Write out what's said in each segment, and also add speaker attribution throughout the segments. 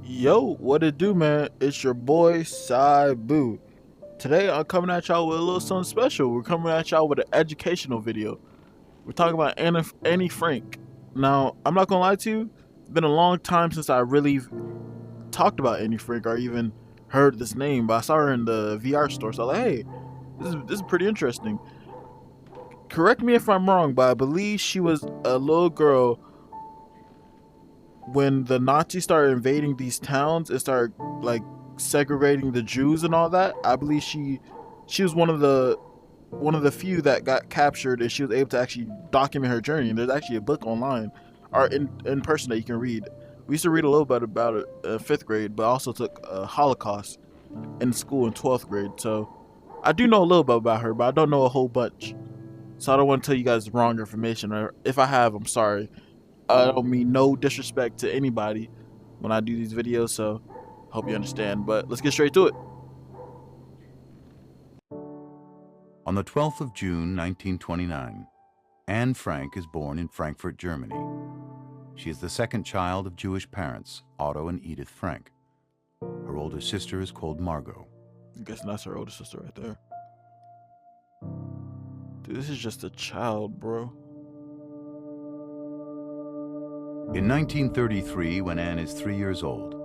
Speaker 1: Yo, what it do, man? It's your boy Boo. Today I'm coming at y'all with a little something special. We're coming at y'all with an educational video. We're talking about Annie Frank. Now, I'm not gonna lie to you. It's been a long time since I really talked about Annie Frank or even heard this name, but I saw her in the VR store, so I was like, hey, this is pretty interesting. Correct me if I'm wrong, but I believe she was a little girl when the Nazis started invading these towns and started like segregating the Jews and all that. I believe she was one of the few that got captured, and she was able to actually document her journey. And there's actually a book online or in person that you can read. We used to read a little bit about it in fifth grade, but I also took Holocaust in school in 12th grade. So I do know a little bit about her, but I don't know a whole bunch. So I don't want to tell you guys wrong information, or if I have, I'm sorry. I don't mean no disrespect to anybody when I do these videos, so hope you understand. But let's get straight to it.
Speaker 2: On the 12th of June, 1929, Anne Frank is born in Frankfurt, Germany. She is the second child of Jewish parents, Otto and Edith Frank. Her older sister is called Margot.
Speaker 1: I'm guessing that's her older sister right there. Dude, this is just a child, bro.
Speaker 2: In 1933, when Anne is 3 years old,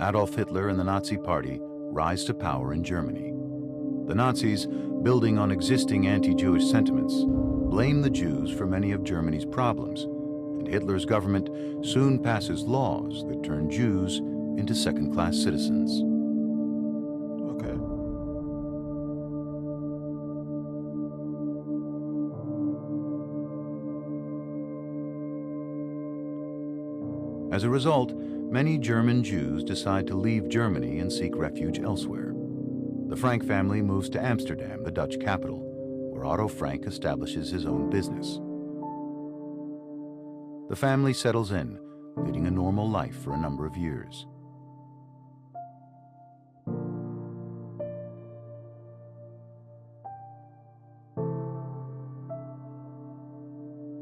Speaker 2: Adolf Hitler and the Nazi Party rise to power in Germany. The Nazis, building on existing anti-Jewish sentiments, blame the Jews for many of Germany's problems, and Hitler's government soon passes laws that turn Jews into second-class citizens.
Speaker 1: Okay.
Speaker 2: As a result, many German Jews decide to leave Germany and seek refuge elsewhere. The Frank family moves to Amsterdam, the Dutch capital, where Otto Frank establishes his own business. The family settles in, leading a normal life for a number of years.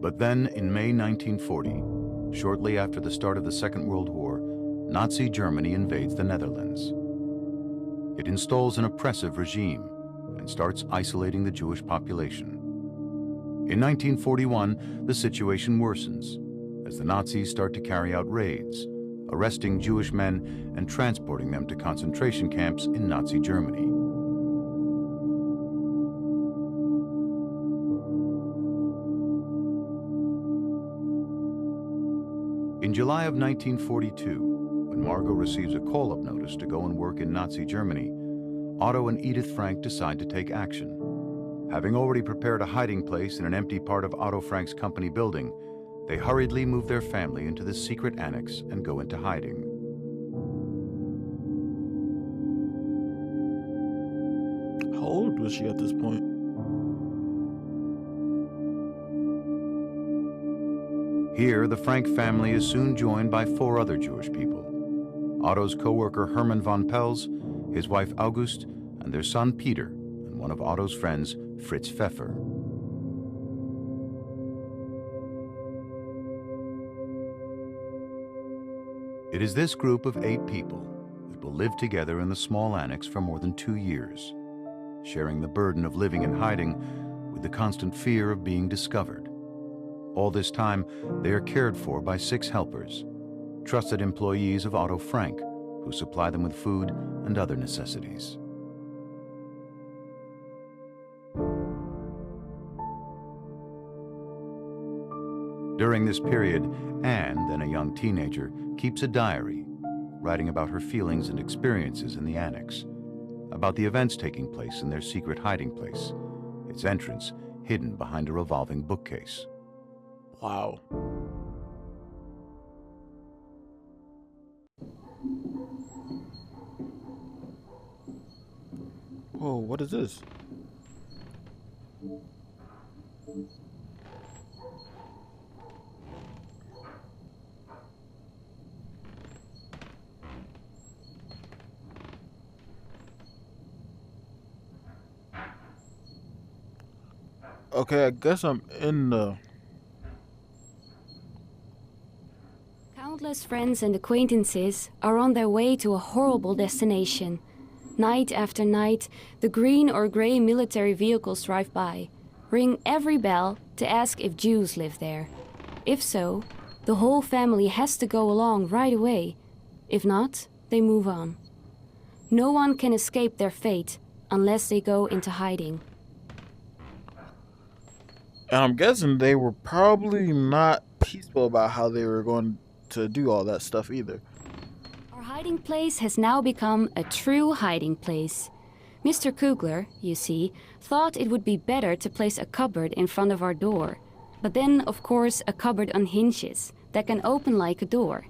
Speaker 2: But then, in May 1940, shortly after the start of the Second World War, Nazi Germany invades the Netherlands. It installs an oppressive regime and starts isolating the Jewish population. In 1941, the situation worsens as the Nazis start to carry out raids, arresting Jewish men and transporting them to concentration camps in Nazi Germany. In July of 1942, when Margot receives a call-up notice to go and work in Nazi Germany, Otto and Edith Frank decide to take action. Having already prepared a hiding place in an empty part of Otto Frank's company building, they hurriedly move their family into this secret annex and go into hiding.
Speaker 1: How old was she at this point?
Speaker 2: Here, the Frank family is soon joined by 4 other Jewish people: Otto's co-worker Hermann von Pels, his wife August, and their son Peter, and one of Otto's friends, Fritz Pfeffer. It is this group of 8 people that will live together in the small annex for more than 2 years, sharing the burden of living in hiding with the constant fear of being discovered. All this time, they are cared for by 6 helpers, trusted employees of Otto Frank, who supply them with food and other necessities. During this period, Anne, then a young teenager, keeps a diary, writing about her feelings and experiences in the annex, about the events taking place in their secret hiding place, its entrance hidden behind a revolving bookcase.
Speaker 1: Wow. Whoa, what is this? Okay, I guess I'm in the...
Speaker 3: Noah's friends and acquaintances are on their way to a horrible destination. Night after night, the green or grey military vehicles drive by, ring every bell to ask if Jews live there. If so, the whole family has to go along right away. If not, they move on. No one can escape their fate unless they go into hiding.
Speaker 1: And I'm guessing they were probably not peaceful about how they were going to do all that stuff either.
Speaker 3: Our hiding place has now become a true hiding place. Mr. Kugler, you see, thought it would be better to place a cupboard in front of our door. But then, of course, a cupboard on hinges that can open like a door.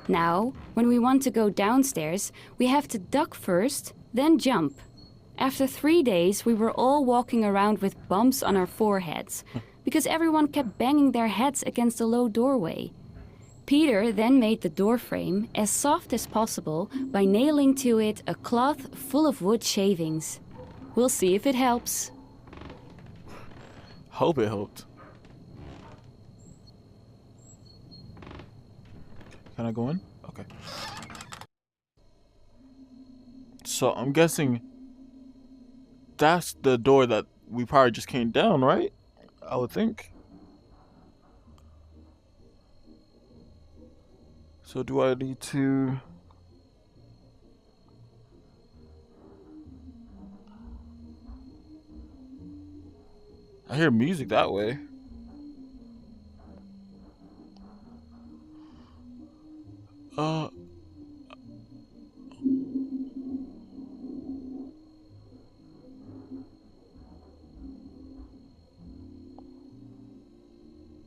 Speaker 3: Now, when we want to go downstairs, we have to duck first, then jump. After 3 days, we were all walking around with bumps on our foreheads, because everyone kept banging their heads against the low doorway. Peter then made the door frame as soft as possible by nailing to it a cloth full of wood shavings. We'll see if it helps.
Speaker 1: Hope it helped. Can I go in? Okay. So I'm guessing that's the door that we probably just came down, right? I would think. So do I need to... I hear music that way.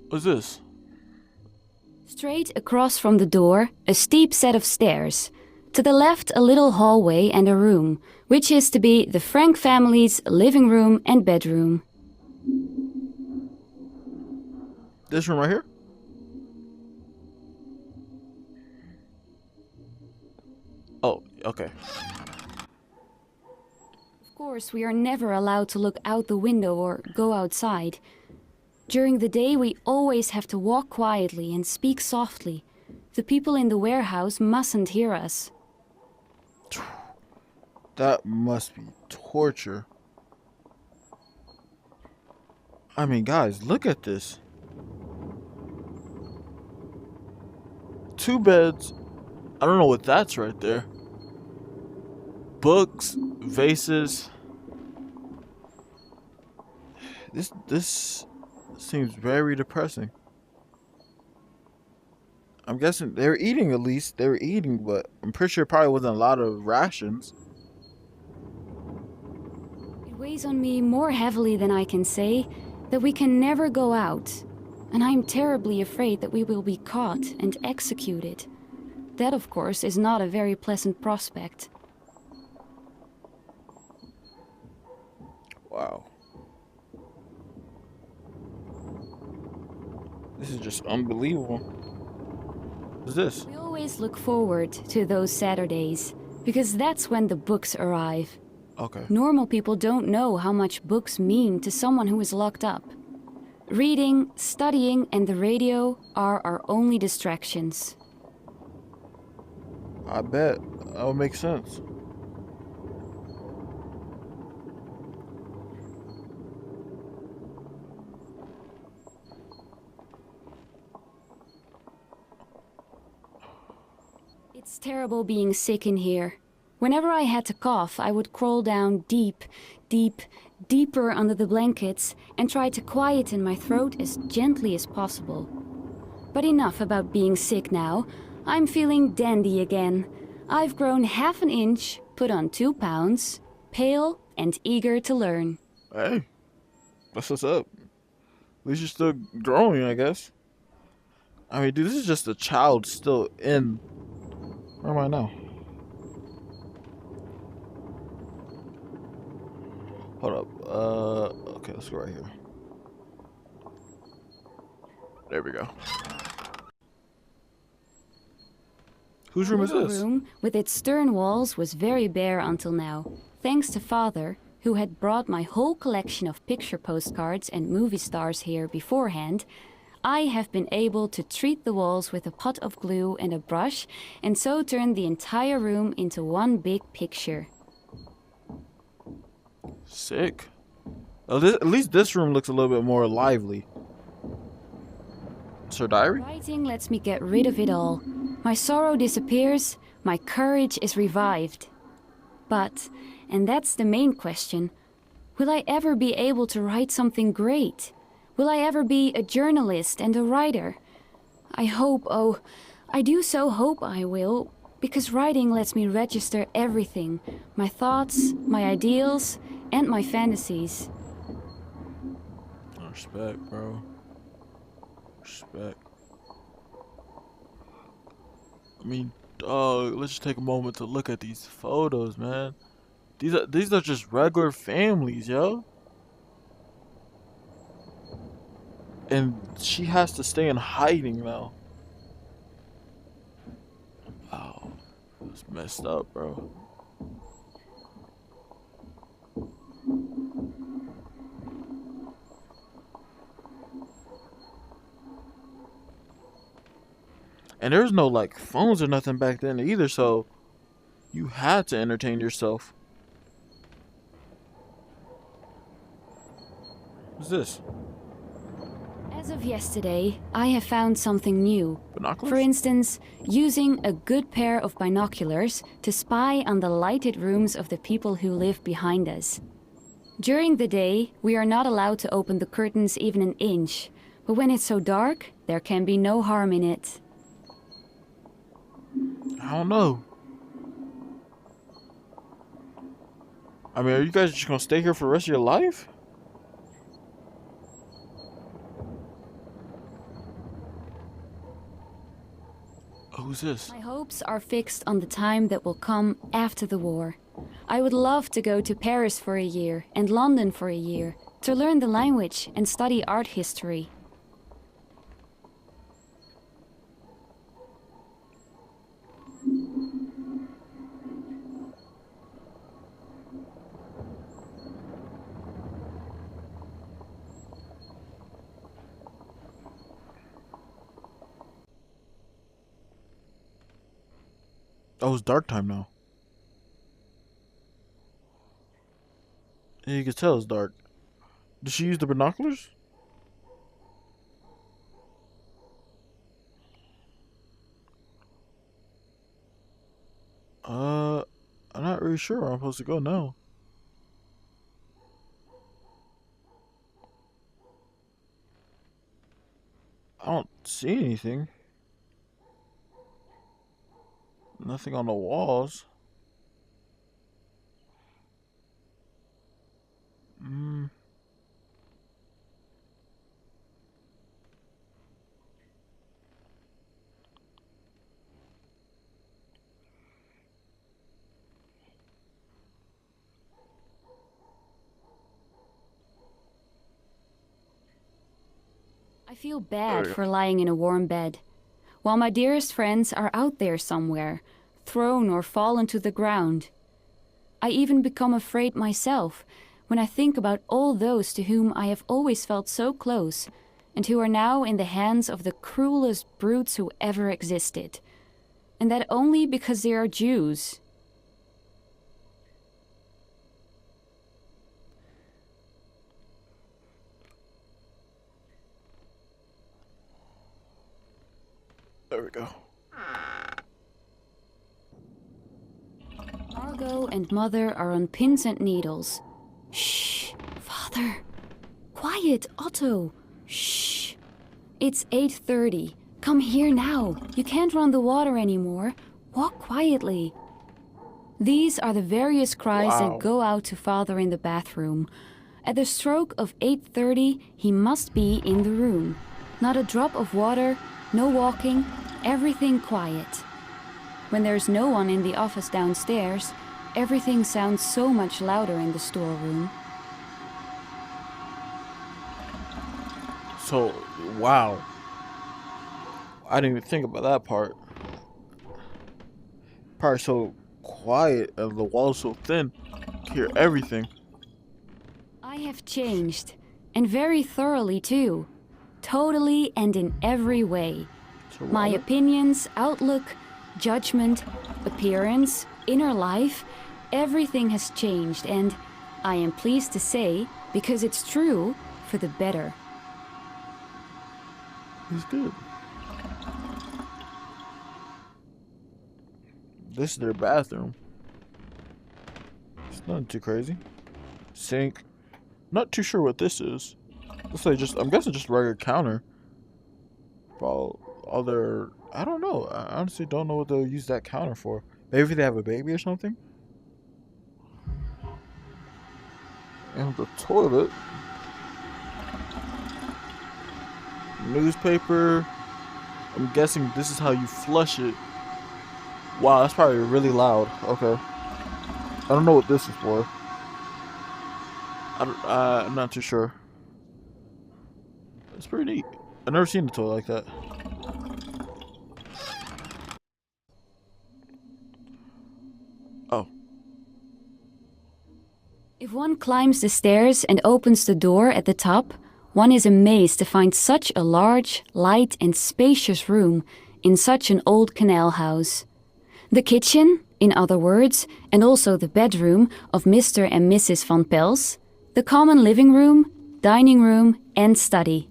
Speaker 1: What's this?
Speaker 3: Straight across from the door, a steep set of stairs. To the left, a little hallway and a room, which is to be the Frank family's living room and bedroom.
Speaker 1: This room right here? Oh, okay.
Speaker 3: Of course, we are never allowed to look out the window or go outside. During the day, we always have to walk quietly and speak softly. The people in the warehouse mustn't hear us.
Speaker 1: That must be torture. I mean, guys, look at this. 2 beds. I don't know what that's right there. Books, vases. This seems very depressing. I'm guessing they were eating, at least. They were eating, but I'm pretty sure it probably wasn't a lot of rations.
Speaker 3: It weighs on me more heavily than I can say that we can never go out. And I'm terribly afraid that we will be caught and executed. That, of course, is not a very pleasant prospect.
Speaker 1: Wow. This is just unbelievable. What's this?
Speaker 3: We always look forward to those Saturdays, because that's when the books arrive.
Speaker 1: Okay.
Speaker 3: Normal people don't know how much books mean to someone who is locked up. Reading, studying, and the radio are our only distractions.
Speaker 1: I bet. That would make sense.
Speaker 3: It's terrible being sick in here. Whenever I had to cough, I would crawl down deeper under the blankets and try to quieten my throat as gently as possible. But enough about being sick now. I'm feeling dandy again. I've grown half an inch, put on 2 pounds, pale and eager to learn.
Speaker 1: Hey, that's what's up. At least you're still growing, I guess. I mean, dude, this is just a child still in... Where am I now? Hold up. Okay, let's go right here. There we go. Whose room is
Speaker 3: The
Speaker 1: this?
Speaker 3: room, with its stern walls, was very bare until now, thanks to Father, who had brought my whole collection of picture postcards and movie stars here beforehand. I have been able to treat the walls with a pot of glue and a brush, and so turn the entire room into one big picture.
Speaker 1: Sick. At least this room looks a little bit more lively. It's her diary?
Speaker 3: Writing lets me get rid of it all. My sorrow disappears, my courage is revived. But, and that's the main question, will I ever be able to write something great? Will I ever be a journalist and a writer? I hope, oh, I do so hope I will, because writing lets me register everything, my thoughts, my ideals, and my fantasies.
Speaker 1: Respect, bro. Respect. I mean, dog, let's just take a moment to look at these photos, man. These are just regular families, yo. And she has to stay in hiding now. Oh, it's messed up, bro. And there's no like phones or nothing back then either, so you had to entertain yourself. What's this?
Speaker 3: As of yesterday, I have found something new.
Speaker 1: Binoculars?
Speaker 3: For instance, using a good pair of binoculars to spy on the lighted rooms of the people who live behind us. During the day, we are not allowed to open the curtains even an inch, but when it's so dark, there can be no harm in it.
Speaker 1: I don't know. I mean, are you guys just gonna stay here for the rest of your life? Who's this?
Speaker 3: My hopes are fixed on the time that will come after the war. I would love to go to Paris for a year and London for a year to learn the language and study art history.
Speaker 1: Oh, it's dark time now. Yeah, you can tell it's dark. Did she use the binoculars? I'm not really sure where I'm supposed to go now. I don't see anything. Nothing on the walls.
Speaker 3: I feel bad for lying in a warm bed, while my dearest friends are out there somewhere, thrown or fallen to the ground. I even become afraid myself when I think about all those to whom I have always felt so close, and who are now in the hands of the cruelest brutes who ever existed. And that only because they are Jews.
Speaker 1: There we go.
Speaker 3: Margot and Mother are on pins and needles. Shh, Father. Quiet, Otto. Shh. It's 8:30. Come here now. You can't run the water anymore. Walk quietly. These are the various cries that go out to Father in the bathroom. At the stroke of 8:30, he must be in the room. Not a drop of water, no walking, everything quiet. When there's no one in the office downstairs, everything sounds so much louder in the storeroom.
Speaker 1: So, wow. I didn't even think about that part. Part so quiet and the walls so thin. You hear everything.
Speaker 3: I have changed, and very thoroughly too. totally and in every way.
Speaker 1: So
Speaker 3: My
Speaker 1: Robert?
Speaker 3: opinions, outlook, judgment, appearance, inner life, everything has changed, and I am pleased to say, because it's true, for the better.
Speaker 1: He's good. This is their bathroom. It's nothing too crazy. Sink. Not too sure what this is. Looks like I'm guessing just a regular counter. For all their, I don't know. I honestly don't know what they'll use that counter for. Maybe they have a baby or something? And the toilet. Newspaper. I'm guessing this is how you flush it. Wow, that's probably really loud. Okay. I don't know what this is for. I'm not too sure. It's pretty neat. I've never seen a toy like that. Oh.
Speaker 3: If one climbs the stairs and opens the door at the top, one is amazed to find such a large, light and spacious room in such an old canal house. The kitchen, in other words, and also the bedroom of Mr. and Mrs. Van Pels, the common living room, dining room and study.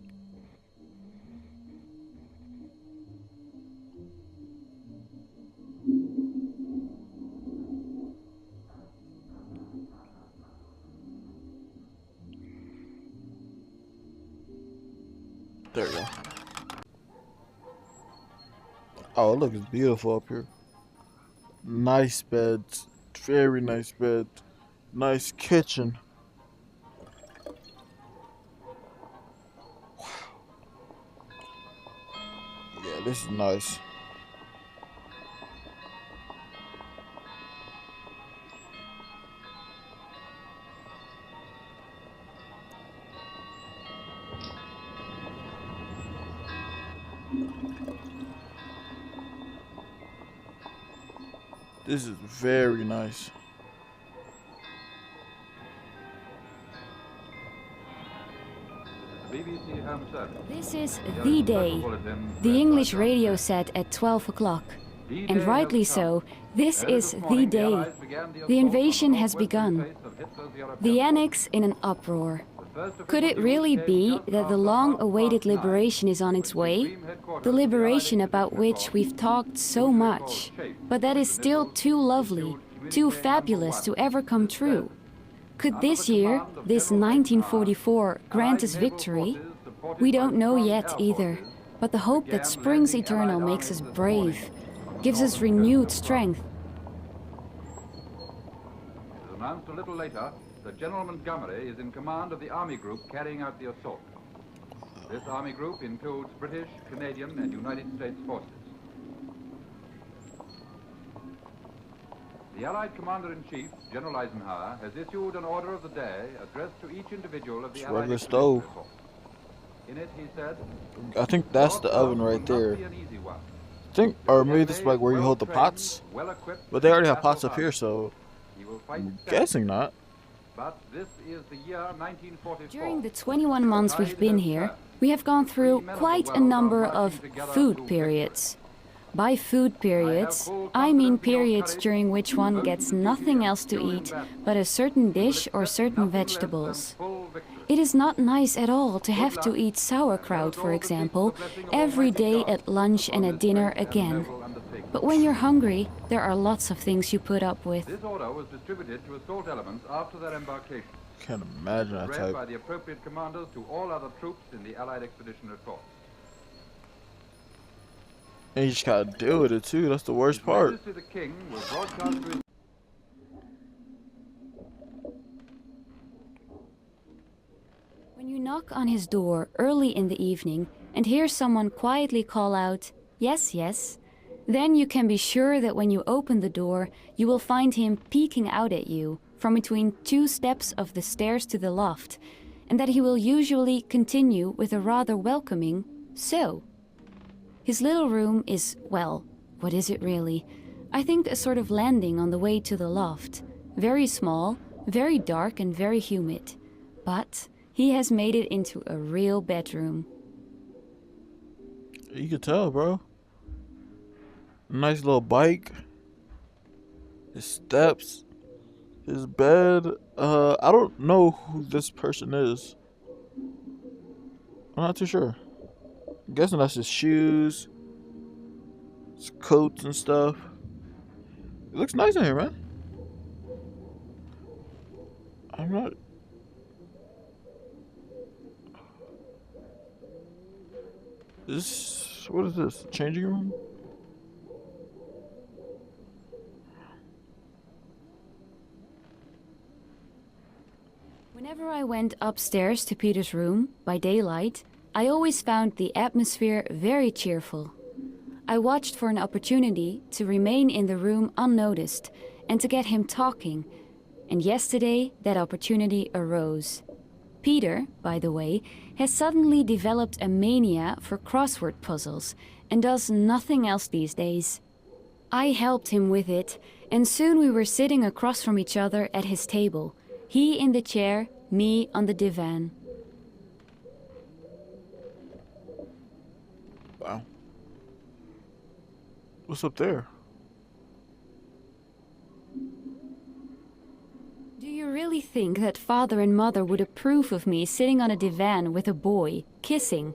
Speaker 1: There we go. Oh, it looks beautiful up here. Nice beds. Very nice bed. Nice kitchen. Wow. Yeah, this is nice. This is very nice.
Speaker 4: BBC Home Service.
Speaker 3: This is the day, the English radio said at 12 o'clock. And rightly so, this is the day. The invasion has begun. The Annex in an uproar. Could it really be that the long-awaited liberation is on its way? The liberation about which we've talked so much, but that is still too lovely, too fabulous to ever come true. Could this year, this 1944, grant us victory? We don't know yet either, but the hope that springs eternal makes us brave, gives us renewed strength.
Speaker 4: As announced a little later, that General Montgomery is in command of the army group carrying out the assault. This army group includes British, Canadian, and United States forces. The Allied Commander-in-Chief, General Eisenhower, has issued an order of the day addressed to each individual of the
Speaker 1: It's
Speaker 4: Allied
Speaker 1: regular
Speaker 4: expeditionary
Speaker 1: stove.
Speaker 4: force. In it, he said,
Speaker 1: I think that's the oven right there. I think, or maybe this is like where you hold the pots. But they already have pots up here, so I'm guessing not.
Speaker 4: But this is the year 1944.
Speaker 3: During the 21 months we've been here, we have gone through quite a number of food periods. By food periods, I mean periods during which one gets nothing else to eat but a certain dish or certain vegetables. It is not nice at all to have to eat sauerkraut, for example, every day at lunch and at dinner again. But when you're hungry, there are lots of things you put up with.
Speaker 4: This order was distributed to assault elements after their embarkation.
Speaker 1: Can't imagine that
Speaker 4: Read by
Speaker 1: type.
Speaker 4: the appropriate commanders to all other troops in the Allied Expeditionary Force.
Speaker 1: And you just gotta deal with it too. That's the worst part.
Speaker 4: Majesty the King will broadcast to his
Speaker 3: When you knock on his door early in the evening and hear someone quietly call out, "Yes, yes," then you can be sure that when you open the door, you will find him peeking out at you from between 2 steps of the stairs to the loft, and that he will usually continue with a rather welcoming "So." His little room is, well, what is it really? I think a sort of landing on the way to the loft. Very small, very dark and very humid. But he has made it into a real bedroom.
Speaker 1: You could tell, bro. Nice little bike. His steps. His bed. I don't know who this person is. I'm not too sure. I'm guessing that's his shoes. His coats and stuff. It looks nice in here, man. I'm not... What is this? Changing room?
Speaker 3: Whenever I went upstairs to Peter's room, by daylight, I always found the atmosphere very cheerful. I watched for an opportunity to remain in the room unnoticed and to get him talking, and yesterday that opportunity arose. Peter, by the way, has suddenly developed a mania for crossword puzzles and does nothing else these days. I helped him with it, and soon we were sitting across from each other at his table, he in the chair, me on the divan.
Speaker 1: Wow. What's up there?
Speaker 3: Do you really think that father and mother would approve of me sitting on a divan with a boy, kissing?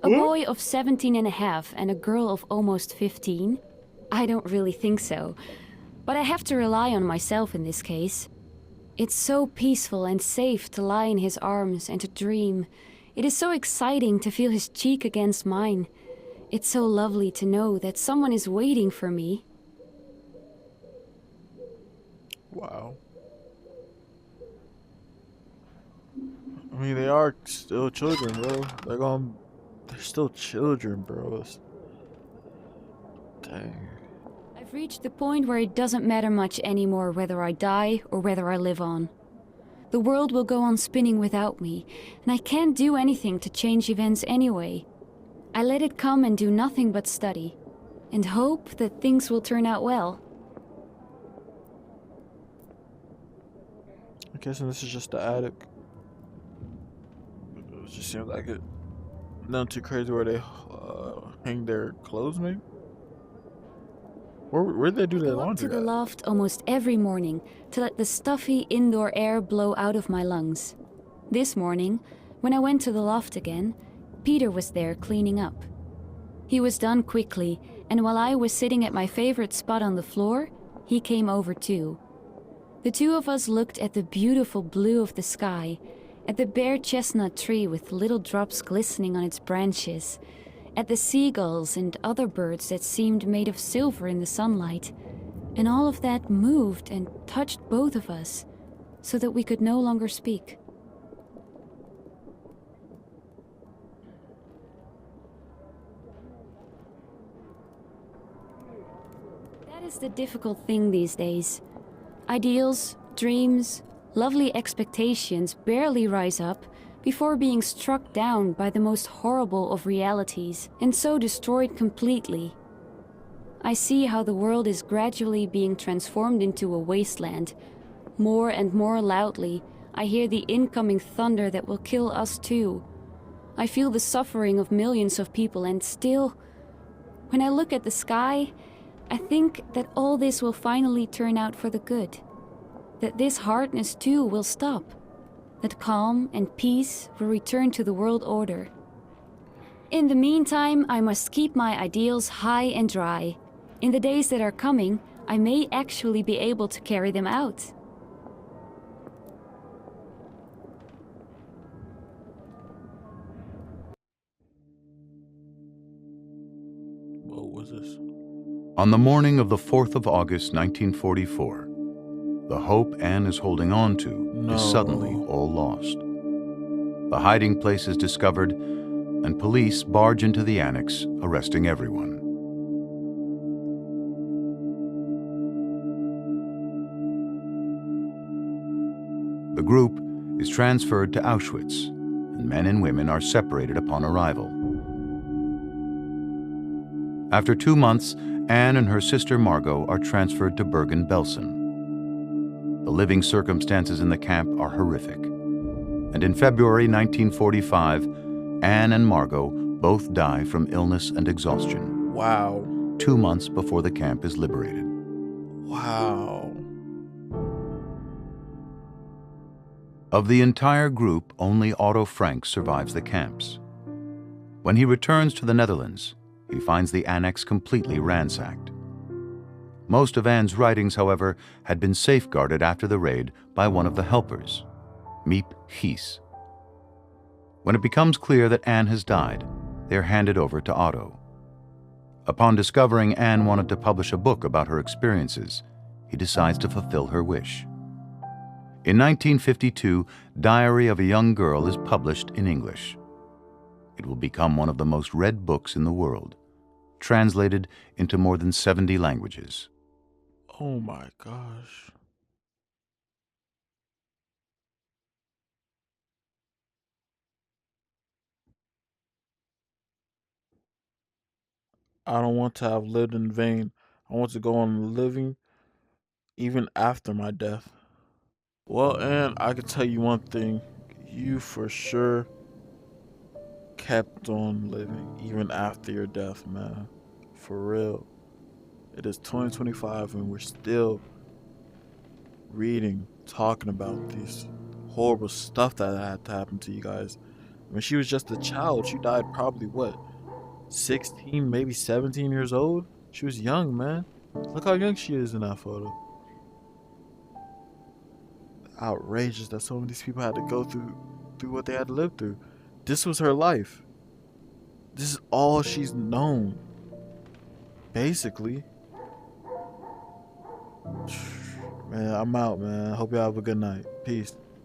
Speaker 3: A boy of 17 and a half and a girl of almost 15? I don't really think so. But I have to rely on myself in this case. It's so peaceful and safe to lie in his arms and to dream. It is so exciting to feel his cheek against mine. It's so lovely to know that someone is waiting for me.
Speaker 1: Wow. I mean, they are still children, bro. They're still children, bro. Dang.
Speaker 3: I've reached the point where it doesn't matter much anymore whether I die or whether I live on. The world will go on spinning without me, and I can't do anything to change events anyway. I let it come and do nothing but study, and hope that things will turn out well.
Speaker 1: I'm guessing this is just the attic. It just seems like it. Nothing too crazy where they hang their clothes, maybe? Where'd they do their
Speaker 3: I go up
Speaker 1: laundry
Speaker 3: to the
Speaker 1: at?
Speaker 3: loft almost every morning to let the stuffy indoor air blow out of my lungs. This morning, when I went to the loft again, Peter was there cleaning up. He was done quickly, and while I was sitting at my favorite spot on the floor, he came over too. The two of us looked at the beautiful blue of the sky, at the bare chestnut tree with little drops glistening on its branches, at the seagulls and other birds that seemed made of silver in the sunlight, and all of that moved and touched both of us, so that we could no longer speak. That is the difficult thing these days. Ideals, dreams, lovely expectations barely rise up before being struck down by the most horrible of realities and so destroyed completely. I see how the world is gradually being transformed into a wasteland. More and more loudly, I hear the incoming thunder that will kill us too. I feel the suffering of millions of people, and still, when I look at the sky, I think that all this will finally turn out for the good. That this hardness too will stop. That calm and peace will return to the world order. In the meantime, I must keep my ideals high and dry. In the days that are coming, I may actually be able to carry them out.
Speaker 1: What was this?
Speaker 2: On the morning of the 4th of August, 1944, the hope Anne is holding on to is suddenly all lost. The hiding place is discovered, and police barge into the annex, arresting everyone. The group is transferred to Auschwitz, and men and women are separated upon arrival. After 2 months, Anne and her sister Margot are transferred to Bergen-Belsen. The living circumstances in the camp are horrific. And in February 1945, Anne and Margot Both die from illness and exhaustion,
Speaker 1: Wow.
Speaker 2: 2 months before the camp is liberated.
Speaker 1: Wow.
Speaker 2: Of the entire group, only Otto Frank survives the camps. When he returns to the Netherlands, he finds the annex completely ransacked. Most of Anne's writings, however, had been safeguarded after the raid by one of the helpers, Miep Gies. When it becomes clear that Anne has died, they are handed over to Otto. Upon discovering Anne wanted to publish a book about her experiences, he decides to fulfill her wish. In 1952, Diary of a Young Girl is published in English. It will become one of the most read books in the world, translated into more than 70 languages.
Speaker 1: Oh my gosh. I don't want to have lived in vain. I want to go on living even after my death. Well, and I can tell you one thing. You for sure kept on living even after your death, man. For real. It is 2025 and we're still reading, talking about these horrible stuff that had to happen to you guys. When she was just a child, she died probably what, 16, maybe 17 years old? She was young, man. Look how young she is in that photo. Outrageous that some of these people had to go through what they had to live through. This was her life. This is all she's known. Basically. Man, I'm out, man. Hope y'all have a good night. Peace.